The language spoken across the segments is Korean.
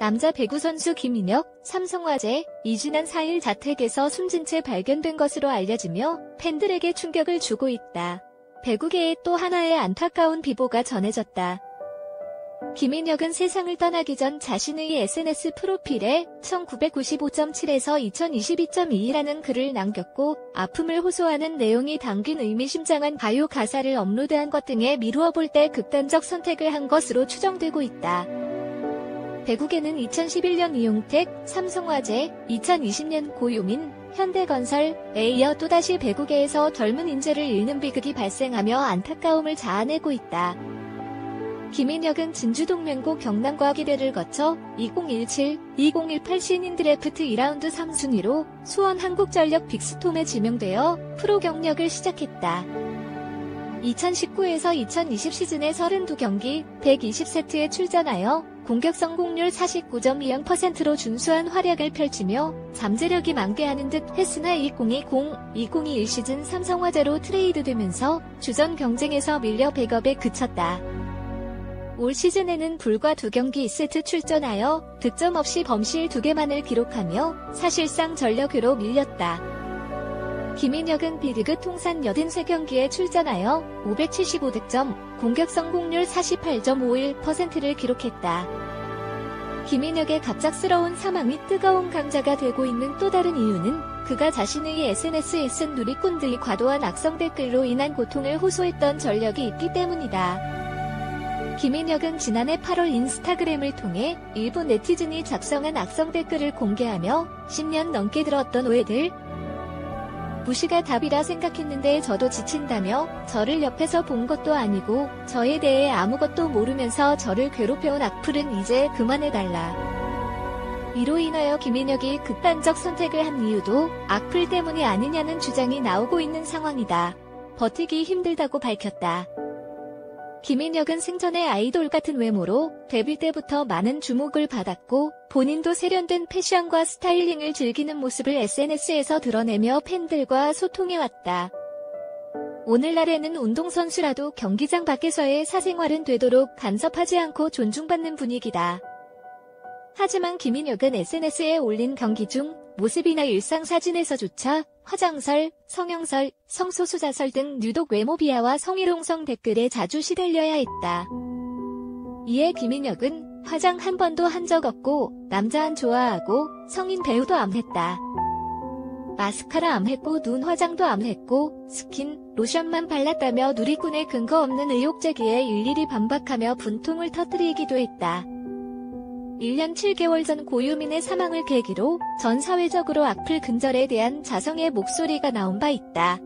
남자 배구 선수 김인혁, 삼성화재, 지난 4일 자택에서 숨진 채 발견된 것으로 알려지며 팬들에게 충격을 주고 있다. 배구계에 또 하나의 안타까운 비보가 전해졌다. 김인혁은 세상을 떠나기 전 자신의 SNS 프로필에 1995.7에서 2022.2라는 글을 남겼고 아픔을 호소하는 내용이 담긴 의미심장한 가요 가사를 업로드한 것 등에 미루어 볼 때 극단적 선택을 한 것으로 추정되고 있다. 배구계는 2011년 이용택, 삼성화재, 2020년 고유민, 현대건설에 이어 또다시 배구계에서 젊은 인재를 잃는 비극이 발생하며 안타까움을 자아내고 있다. 김인혁은 진주동명고 경남과기대를 거쳐 2017-2018 신인 드래프트 2라운드 3순위로 수원 한국전력 빅스톰에 지명되어 프로 경력을 시작했다. 2019에서 2020 시즌에 32경기 120세트에 출전하여 공격 성공률 49.20%로 준수한 활약을 펼치며 잠재력이 만개하는 듯 했으나 2020-2021 시즌 삼성화재로 트레이드되면서 주전 경쟁에서 밀려 백업에 그쳤다. 올 시즌에는 불과 2경기 2세트 출전하여 득점 없이 범실 2개만을 기록하며 사실상 전력으로 밀렸다. 김인혁은 B리그 통산 83경기에 출전하여 575득점, 공격 성공률 48.51%를 기록했다. 김인혁의 갑작스러운 사망이 뜨거운 감자가 되고 있는 또 다른 이유는 그가 자신의 SNS에 쓴 누리꾼들이 과도한 악성 댓글로 인한 고통을 호소했던 전력이 있기 때문이다. 김인혁은 지난해 8월 인스타그램을 통해 일부 네티즌이 작성한 악성 댓글을 공개하며 10년 넘게 들었던 오해들, 무시가 답이라 생각했는데 저도 지친다며 저를 옆에서 본 것도 아니고 저에 대해 아무것도 모르면서 저를 괴롭혀온 악플은 이제 그만해달라. 이로 인하여 김인혁이 극단적 선택을 한 이유도 악플 때문이 아니냐는 주장이 나오고 있는 상황이다. 버티기 힘들다고 밝혔다. 김인혁은 생전의 아이돌 같은 외모로 데뷔 때부터 많은 주목을 받았고 본인도 세련된 패션과 스타일링을 즐기는 모습을 SNS에서 드러내며 팬들과 소통해왔다. 오늘날에는 운동선수라도 경기장 밖에서의 사생활은 되도록 간섭하지 않고 존중받는 분위기다. 하지만 김인혁은 SNS에 올린 경기 중 모습이나 일상사진에서조차 화장설, 성형설, 성소수자설 등 유독 외모 비하와 성희롱성 댓글에 자주 시달려야 했다. 이에 김인혁은 화장 한 번도 한 적 없고 남자 안 좋아하고 성인 배우도 안 했다. 마스카라 안 했고 눈 화장도 안 했고 스킨, 로션만 발랐다며 누리꾼의 근거 없는 의혹 제기에 일일이 반박하며 분통을 터뜨리기도 했다. 1년 7개월 전 고유민의 사망을 계기로 전 사회적으로 악플 근절에 대한 자성의 목소리가 나온 바 있다.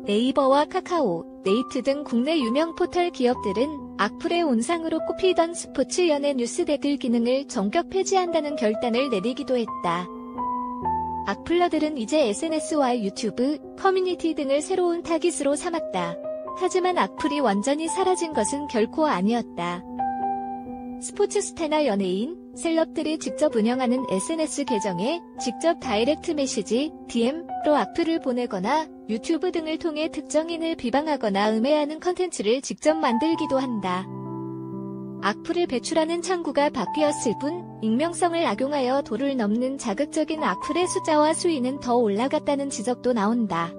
네이버와 카카오, 네이트 등 국내 유명 포털 기업들은 악플의 온상으로 꼽히던 스포츠 연예 뉴스 댓글 기능을 전격 폐지한다는 결단을 내리기도 했다. 악플러들은 이제 SNS와 유튜브, 커뮤니티 등을 새로운 타깃으로 삼았다. 하지만 악플이 완전히 사라진 것은 결코 아니었다. 스포츠 스타나 연예인, 셀럽들이 직접 운영하는 SNS 계정에 직접 다이렉트 메시지, DM로 악플을 보내거나 유튜브 등을 통해 특정인을 비방하거나 음해하는 컨텐츠를 직접 만들기도 한다. 악플을 배출하는 창구가 바뀌었을 뿐 익명성을 악용하여 도를 넘는 자극적인 악플의 숫자와 수위는 더 올라갔다는 지적도 나온다.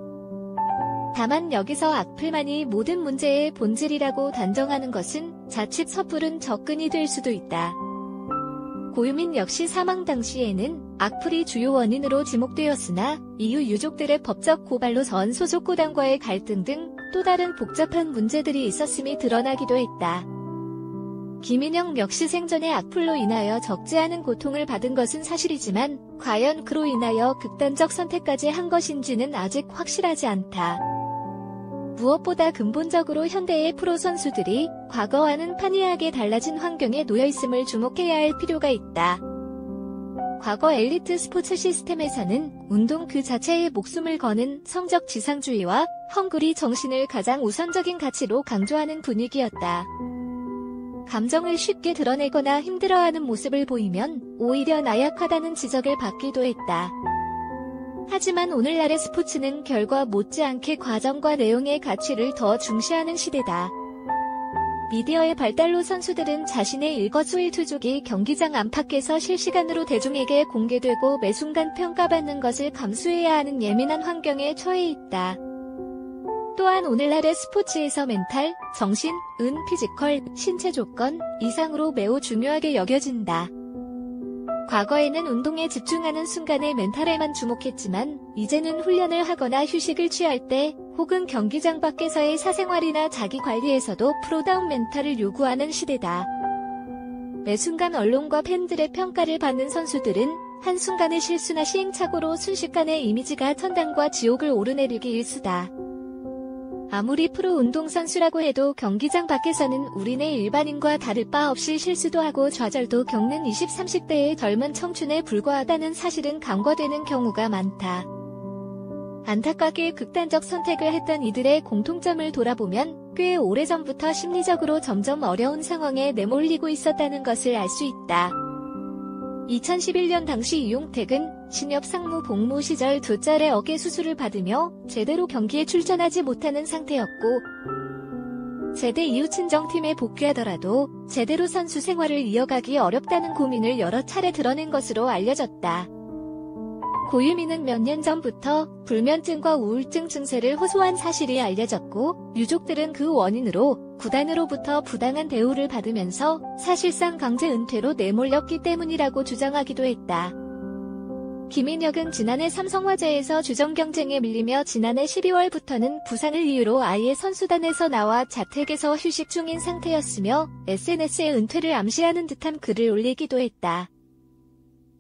다만 여기서 악플만이 모든 문제의 본질이라고 단정하는 것은 자칫 섣부른 접근이 될 수도 있다. 고유민 역시 사망 당시에는 악플이 주요 원인으로 지목되었으나 이후 유족들의 법적 고발로 전 소속 구단과의 갈등 등 또 다른 복잡한 문제들이 있었음이 드러나기도 했다. 김인혁 역시 생전에 악플로 인하여 적지 않은 고통을 받은 것은 사실이지만 과연 그로 인하여 극단적 선택까지 한 것인지는 아직 확실하지 않다. 무엇보다 근본적으로 현대의 프로 선수들이 과거와는 판이하게 달라진 환경에 놓여있음을 주목해야 할 필요가 있다. 과거 엘리트 스포츠 시스템에서는 운동 그 자체에 목숨을 거는 성적 지상주의와 헝그리 정신을 가장 우선적인 가치로 강조하는 분위기였다. 감정을 쉽게 드러내거나 힘들어하는 모습을 보이면 오히려 나약하다는 지적을 받기도 했다. 하지만 오늘날의 스포츠는 결과 못지않게 과정과 내용의 가치를 더 중시하는 시대다. 미디어의 발달로 선수들은 자신의 일거수일투족이 경기장 안팎에서 실시간으로 대중에게 공개되고 매 순간 평가받는 것을 감수해야 하는 예민한 환경에 처해 있다. 또한 오늘날의 스포츠에서 멘탈, 정신, 피지컬, 신체 조건 이상으로 매우 중요하게 여겨진다. 과거에는 운동에 집중하는 순간에 멘탈에만 주목했지만 이제는 훈련을 하거나 휴식을 취할 때 혹은 경기장 밖에서의 사생활이나 자기관리에서도 프로다운 멘탈을 요구하는 시대다. 매 순간 언론과 팬들의 평가를 받는 선수들은 한순간의 실수나 시행착오로 순식간에 이미지가 천당과 지옥을 오르내리기 일쑤다. 아무리 프로 운동선수라고 해도 경기장 밖에서는 우리네 일반인과 다를 바 없이 실수도 하고 좌절도 겪는 20, 30대의 젊은 청춘에 불과하다는 사실은 간과되는 경우가 많다. 안타깝게 극단적 선택을 했던 이들의 공통점을 돌아보면 꽤 오래전부터 심리적으로 점점 어려운 상황에 내몰리고 있었다는 것을 알 수 있다. 2011년 당시 이용택은 신협 상무 복무 시절 2차례 어깨 수술을 받으며 제대로 경기에 출전하지 못하는 상태였고 제대 이후 친정팀에 복귀하더라도 제대로 선수 생활을 이어가기 어렵다는 고민을 여러 차례 드러낸 것으로 알려졌다. 고유미는 몇 년 전부터 불면증과 우울증 증세를 호소한 사실이 알려졌고 유족들은 그 원인으로 구단으로부터 부당한 대우를 받으면서 사실상 강제 은퇴로 내몰렸기 때문이라고 주장하기도 했다. 김인혁은 지난해 삼성화재에서 주전 경쟁에 밀리며 지난해 12월부터는 부상을 이유로 아예 선수단에서 나와 자택에서 휴식 중인 상태였으며 SNS에 은퇴를 암시하는 듯한 글을 올리기도 했다.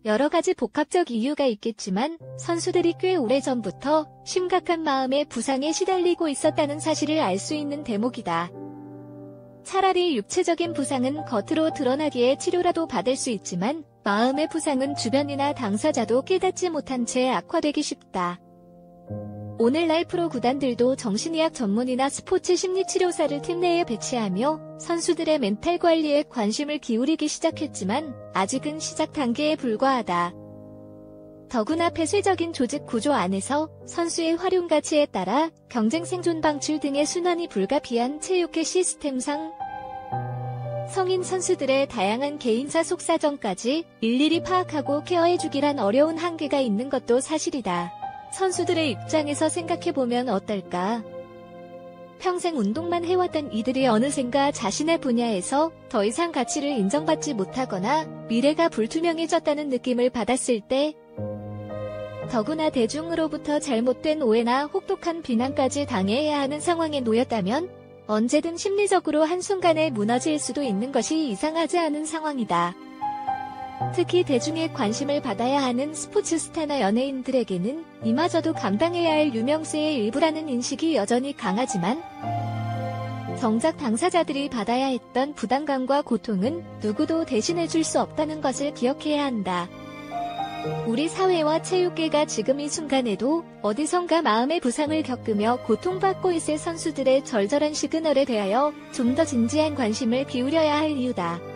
여러 가지 복합적 이유가 있겠지만 선수들이 꽤 오래전부터 심각한 마음의 부상에 시달리고 있었다는 사실을 알 수 있는 대목이다. 차라리 육체적인 부상은 겉으로 드러나기에 치료라도 받을 수 있지만 마음의 부상은 주변이나 당사자도 깨닫지 못한 채 악화되기 쉽다. 오늘날 프로 구단들도 정신의학 전문의나 스포츠 심리치료사를 팀 내에 배치하며 선수들의 멘탈 관리에 관심을 기울이기 시작했지만 아직은 시작 단계에 불과하다. 더구나 폐쇄적인 조직 구조 안에서 선수의 활용 가치에 따라 경쟁 생존 방출 등의 순환이 불가피한 체육계 시스템상 성인 선수들의 다양한 개인사 속사정까지 일일이 파악하고 케어해주기란 어려운 한계가 있는 것도 사실이다. 선수들의 입장에서 생각해보면 어떨까? 평생 운동만 해왔던 이들이 어느샌가 자신의 분야에서 더 이상 가치를 인정받지 못하거나 미래가 불투명해졌다는 느낌을 받았을 때 더구나 대중으로부터 잘못된 오해나 혹독한 비난까지 당해야 하는 상황에 놓였다면 언제든 심리적으로 한순간에 무너질 수도 있는 것이 이상하지 않은 상황이다. 특히 대중의 관심을 받아야 하는 스포츠 스타나 연예인들에게는 이마저도 감당해야 할 유명세의 일부라는 인식이 여전히 강하지만 정작 당사자들이 받아야 했던 부담감과 고통은 누구도 대신해줄 수 없다는 것을 기억해야 한다. 우리 사회와 체육계가 지금 이 순간에도 어디선가 마음의 부상을 겪으며 고통받고 있을 선수들의 절절한 시그널에 대하여 좀 더 진지한 관심을 기울여야 할 이유다.